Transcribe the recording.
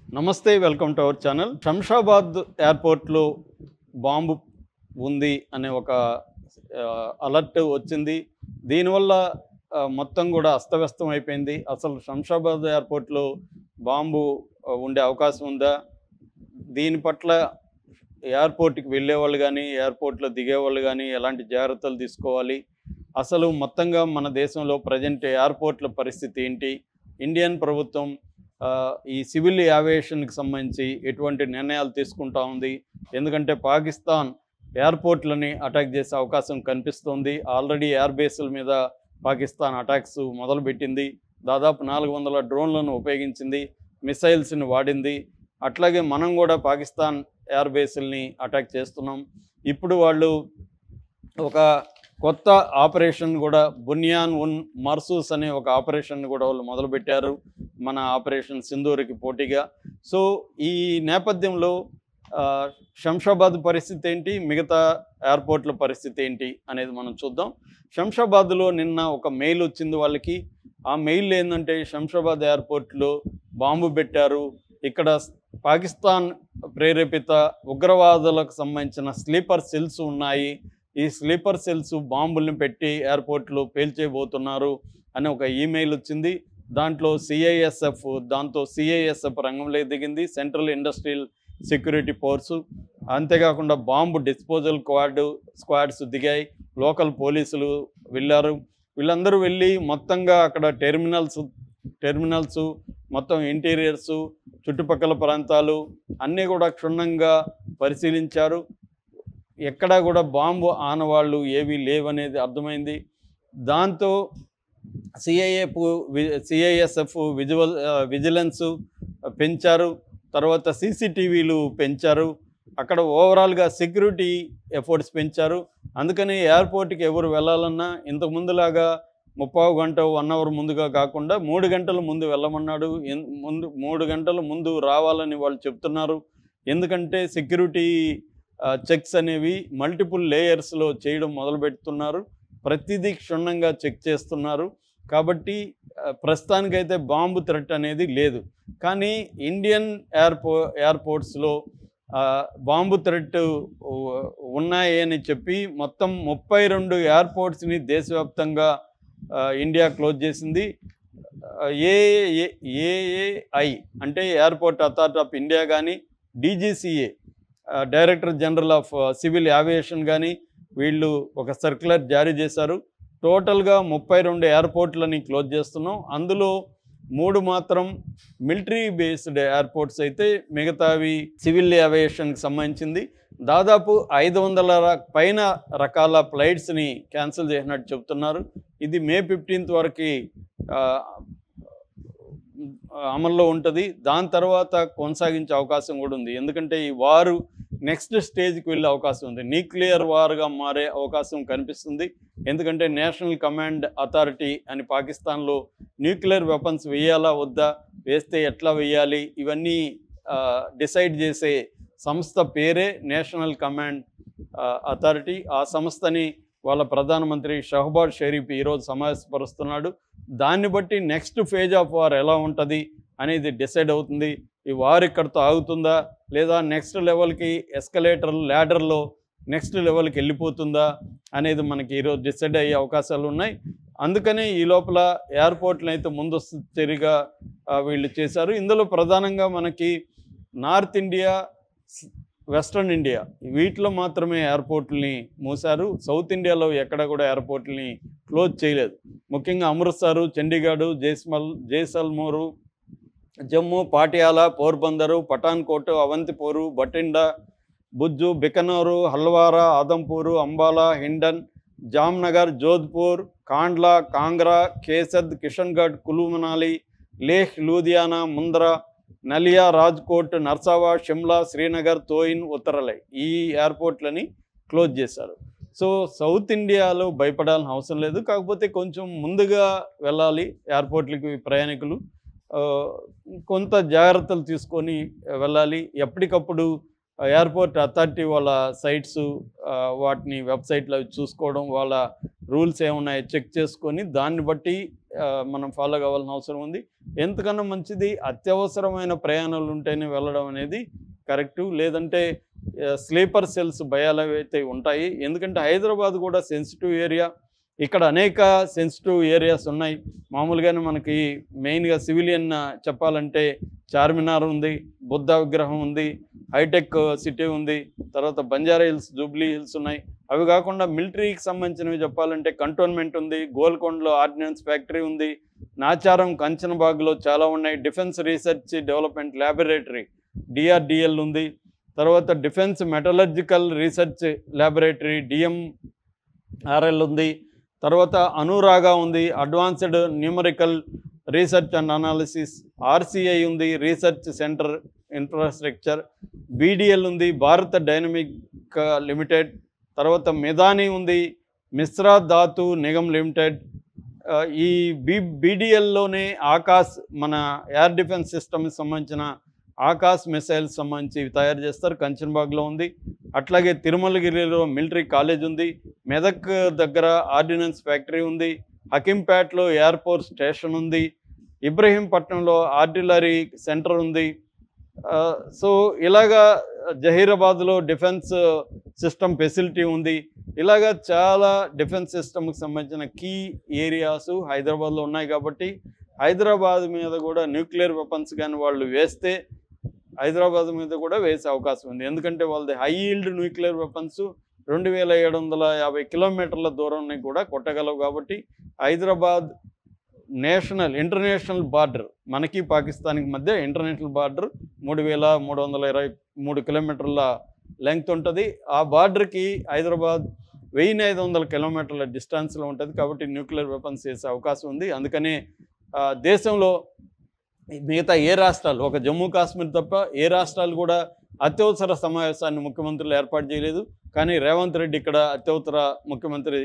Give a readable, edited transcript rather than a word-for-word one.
నమస్తే, welcome to our channel. Shamshabad ఎయిర్‌పోర్ట్‌లో bomb ఉంది అనే ఒక అలర్ట్ వచ్చింది. దీనివల్ల మొత్తం కూడా అస్తవ్యస్తం అయిపోయింది. అసలు శంషాబాద్ ఎయిర్‌పోర్ట్‌లో బాంబు ఉండే అవకాశం ఉందా? దీని పట్ల ఎయిర్‌పోర్ట్‌కి వెళ్ళేవాళ్ళు గానీ, ఎయిర్‌పోర్ట్‌లో దిగేవాళ్ళు గానీ ఎలాంటి జాగ్రత్తలు తీసుకోవాలి? అసలు మొత్తంగా మన దేశంలో ప్రెజెంట్ ఎయిర్‌పోర్ట్‌ల పరిస్థితి ఏంటి? ఇండియన్ ప్రభుత్వం ఈ సివిల్ ఏవియేషన్‌కి సంబంధించి ఎటువంటి నిర్ణయాలు తీసుకుంటా ఉంది? ఎందుకంటే పాకిస్తాన్ ఎయిర్‌పోర్ట్‌లని అటాక్ చేసే అవకాశం కనిపిస్తోంది. ఆల్రెడీ ఎయిర్ బేస్‌ల మీద పాకిస్తాన్ అటాక్స్ మొదలుపెట్టింది. దాదాపు 400 డ్రోన్లను ఉపయోగించింది. మిసైల్స్‌ని వాడింది. అట్లాగే మనం కూడా పాకిస్తాన్ ఎయిర్ బేస్‌ల్ని అటాక్ చేస్తున్నాం. ఇప్పుడు వాళ్ళు ఒక కొత్త ఆపరేషన్ కూడా బునియాన్ ఉన్ మర్సూస్ అనే ఒక ఆపరేషన్ కూడా వాళ్ళు మొదలుపెట్టారు మన ఆపరేషన్ సింధూర్‌కి పోటీగా. సో ఈ నేపథ్యంలో శంషాబాద్ పరిస్థితి ఏంటి, మిగతా ఎయిర్‌పోర్ట్ల పరిస్థితి ఏంటి అనేది మనం చూద్దాం. శంషాబాద్‌లో నిన్న ఒక మెయిల్ వచ్చింది వాళ్ళకి. ఆ మెయిల్ ఏంటంటే, శంషాబాద్ ఎయిర్‌పోర్ట్‌లో బాంబు పెట్టారు, ఇక్కడ పాకిస్తాన్ ప్రేరేపిత ఉగ్రవాదులకు సంబంధించిన స్లీపర్ సెల్స్ ఉన్నాయి, ఈ స్లీపర్ సెల్స్ బాంబుల్ని పెట్టి ఎయిర్‌పోర్ట్‌లో పేల్చేయబోతున్నారు అని ఒక ఈమెయిల్ వచ్చింది. దాంట్లో సిఐఎస్ఎఫ్ రంగంలో దిగింది, సెంట్రల్ ఇండస్ట్రియల్ సెక్యూరిటీ ఫోర్సు. అంతేకాకుండా బాంబు డిస్పోజల్ స్క్వాడ్స్ దిగాయి, లోకల్ పోలీసులు వెళ్ళారు. వీళ్ళందరూ వెళ్ళి మొత్తంగా అక్కడ టెర్మినల్స్ మొత్తం ఇంటీరియర్సు, చుట్టుపక్కల ప్రాంతాలు అన్నీ కూడా క్షుణ్ణంగా పరిశీలించారు. ఎక్కడా కూడా బాంబు ఆనవాళ్ళు ఏవీ లేవనేది అర్థమైంది. దాంతో సిఐఎస్ఎఫ్ విజిలెన్స్ పెంచారు, తర్వాత సీసీటీవీలు పెంచారు, అక్కడ ఓవరాల్గా సెక్యూరిటీ ఎఫర్ట్స్ పెంచారు. అందుకని ఎయిర్‌పోర్ట్‌కి ఎవరు వెళ్ళాలన్నా ఇంతకుముందులాగా 30 గంట 1 అవర్ ముందుగా కాకుండా 3 గంటల ముందు వెళ్ళమన్నాడు. 3 గంటల ముందు రావాలని వాళ్ళు చెప్తున్నారు. ఎందుకంటే సెక్యూరిటీ చెక్స్ అనేవి మల్టిపుల్ లేయర్స్లో చేయడం మొదలుపెడుతున్నారు. ప్రతిదీ క్షుణ్ణంగా చెక్ చేస్తున్నారు. కాబట్టి ప్రస్తుతానికైతే బాంబు థ్రెట్ అనేది లేదు. కానీ ఇండియన్ ఎయిర్‌పోర్ట్స్‌లో బాంబు థ్రెట్ ఉన్నాయి అని చెప్పి మొత్తం 32 ఎయిర్‌పోర్ట్స్‌ని దేశవ్యాప్తంగా ఇండియా క్లోజ్ చేసింది. ఏఏఐ అంటే ఎయిర్‌పోర్ట్ అథారిటీ ఆఫ్ ఇండియా కానీ, DGCA director general of civil aviation కానీ వీళ్ళు ఒక సర్క్యులర్ జారీ చేశారు. టోటల్గా 32 ఎయిర్‌పోర్ట్లని క్లోజ్ చేస్తున్నాం. అందులో 3 మాత్రం మిలిటరీ బేస్డ్ ఎయిర్‌పోర్ట్స్ అయితే, మిగతావి సివిల్ ఏవియేషన్కి సంబంధించింది. దాదాపు 500 పైన రకాల ఫ్లైట్స్ని క్యాన్సిల్ చేసినట్టు చెప్తున్నారు. ఇది మే 15 వరకు అమల్లో ఉంటుంది. దాని తర్వాత కొనసాగించే అవకాశం కూడా ఉంది. ఎందుకంటే ఈ వారు నెక్స్ట్ స్టేజ్కి వెళ్ళే అవకాశం ఉంది, న్యూక్లియర్ వార్గా మారే అవకాశం కనిపిస్తుంది. ఎందుకంటే నేషనల్ కమాండ్ అథారిటీ అని పాకిస్తాన్లో న్యూక్లియర్ వెపన్స్ వేయాలా వద్దా, వేస్తే ఎట్లా వేయాలి, ఇవన్నీ డిసైడ్ చేసే సంస్థ పేరే నేషనల్ కమాండ్ అథారిటీ. ఆ సంస్థని వాళ్ళ ప్రధానమంత్రి షహబాజ్ షరీఫ్ ఈరోజు సమావేశపరుస్తున్నాడు. దాన్ని బట్టి నెక్స్ట్ ఫేజ్ ఆఫ్ వార్ ఎలా ఉంటుంది అనేది డిసైడ్ అవుతుంది. ఈ వార్ ఇక్కడితో ఆగుతుందా, లేదా నెక్స్ట్ లెవెల్కి ల్యాడర్లో నెక్స్ట్ లెవెల్కి వెళ్ళిపోతుందా అనేది మనకి ఈరోజు డిసైడ్ అయ్యే అవకాశాలు ఉన్నాయి. అందుకని ఈ లోపల ఎయిర్‌పోర్ట్లను అయితే ముందస్తు చర్యగా వీళ్ళు చేశారు. ఇందులో ప్రధానంగా మనకి నార్త్ ఇండియా, వెస్ట్రన్ ఇండియా వీటిలో మాత్రమే ఎయిర్‌పోర్ట్లని మూశారు. సౌత్ ఇండియాలో ఎక్కడ కూడా ఎయిర్‌పోర్ట్లని క్లోజ్ చేయలేదు. ముఖ్యంగా అమృత్సరు, చండీగఢ్, జైసల్మేరు, జమ్మూ, పాటియాలా, పోర్బందరు, పఠాన్‌కోట్, అవంతిపోరు, బఠిండా, భుజ్, బికనూరు, హల్వారా, ఆదంపూరు, అంబాలా, హిండన్, జామ్నగర్, జోధ్పూర్, కాండ్లా, కాంగ్రా, కేసద్, కిషన్గఢ్, కులు మనాలి, లేహ్, లూధియానా, ముంద్రా, నలియా, రాజ్కోట్, నర్సావా, షిమ్లా, శ్రీనగర్, తోయిన్, ఉత్తరలై ఈ ఎయిర్‌పోర్ట్లని క్లోజ్ చేశారు. సో సౌత్ ఇండియాలో భయపడాల్సిన అవసరం లేదు. కాకపోతే కొంచెం ముందుగా వెళ్ళాలి ఎయిర్‌పోర్ట్లకి ప్రయాణికులు. కొంత జాగ్రత్తలు తీసుకొని వెళ్ళాలి. ఎప్పటికప్పుడు ఎయిర్‌పోర్ట్ అథారిటీ వాళ్ళ సైట్స్, వాటిని వెబ్సైట్లో చూసుకోవడం, వాళ్ళ రూల్స్ ఏమున్నాయో చెక్ చేసుకొని దాన్ని బట్టి మనం ఫాలో కావాల్సిన అవసరం ఉంది. ఎంతకన్నా మంచిది అత్యవసరమైన ప్రయాణాలు ఉంటేనే వెళ్ళడం అనేది కరెక్టు. లేదంటే స్లీపర్ సెల్స్ భయాలు అయితే ఉంటాయి. ఎందుకంటే హైదరాబాద్ కూడా సెన్సిటివ్ ఏరియా. ఇక్కడ అనేక సెన్సిటివ్ ఏరియాస్ ఉన్నాయి. మామూలుగానే మనకి మెయిన్గా సివిలియన్ చెప్పాలంటే చార్మినార్ ఉంది, బుద్ధ విగ్రహం ఉంది, హైటెక్ సిటీ ఉంది, తర్వాత బంజారా హిల్స్, జూబ్లీ హిల్స్ ఉన్నాయి. అవి కాకుండా మిలిటరీకి సంబంధించినవి చెప్పాలంటే కంటోన్మెంట్ ఉంది, గోల్కొండలో ఆర్డినెన్స్ ఫ్యాక్టరీ ఉంది, నాచారం కంచనబాగ్లో చాలా ఉన్నాయి, defence research development laboratory DRDL ఉంది, తర్వాత defence metallurgical research laboratory DMRL ఉంది, తర్వాత అనురాగా ఉంది, advanced numerical research and analysis, RCI ఉంది, రీసెర్చ్ సెంటర్ ఇన్ఫ్రాస్ట్రక్చర్, బీడిఎల్ ఉంది, భారత్ డైనమిక్ లిమిటెడ్, తర్వాత మెదాని ఉంది, మిశ్రా ధాతు నిగమ్ లిమిటెడ్. ఈ బీడిఎల్లోనే ఆకాశ్ మన ఎయిర్ డిఫెన్స్ సిస్టమ్కి సంబంధించిన ఆకాశ్ మిసైల్స్ సంబంధించి తయారు చేస్తారు, కంచన్బాగ్లో ఉంది. అట్లాగే తిరుమలగిరిలో మిలిటరీ కాలేజ్ ఉంది, మెదక్ దగ్గర ఆర్డినెన్స్ ఫ్యాక్టరీ ఉంది, హకీంపేట్లో ఎయిర్పోర్ట్ స్టేషన్ ఉంది, ఇబ్రహీంపట్నంలో ఆర్టిలరీ సెంటర్ ఉంది. సో ఇలాగా జహీరాబాద్లో డిఫెన్స్ సిస్టమ్ ఫెసిలిటీ ఉంది. ఇలాగా చాలా డిఫెన్స్ సిస్టమ్కి సంబంధించిన కీ ఏరియాస్ హైదరాబాద్లో ఉన్నాయి. కాబట్టి హైదరాబాద్ మీద కూడా న్యూక్లియర్ వెపన్స్ కానీ వాళ్ళు వేస్తే హైదరాబాద్ మీద కూడా వేసే అవకాశం ఉంది. ఎందుకంటే వాళ్ళది హై ఈల్డ్ న్యూక్లియర్ వెపన్స్ 2750 కిలోమీటర్ల దూరాన్ని కూడా కొట్టగలవు. కాబట్టి హైదరాబాద్ ఇంటర్నేషనల్ బార్డర్, మనకి పాకిస్తాన్కి మధ్య ఇంటర్నేషనల్ బార్డర్ 3323 కిలోమీటర్ల లెంగ్త్ ఉంటుంది. ఆ బార్డర్కి హైదరాబాద్ 1500 కిలోమీటర్ల డిస్టెన్స్లో ఉంటుంది. కాబట్టి న్యూక్లియర్ వెపన్స్ చేసే అవకాశం ఉంది. అందుకనే దేశంలో మిగతా ఏ రాష్ట్రాలు, ఒక జమ్మూ కాశ్మీర్ తప్ప ఏ రాష్ట్రాలు కూడా అత్యవసర సమావేశాన్ని ముఖ్యమంత్రులు ఏర్పాటు చేయలేదు. కానీ రేవంత్ రెడ్డి ఇక్కడ అత్యవసర ముఖ్యమంత్రి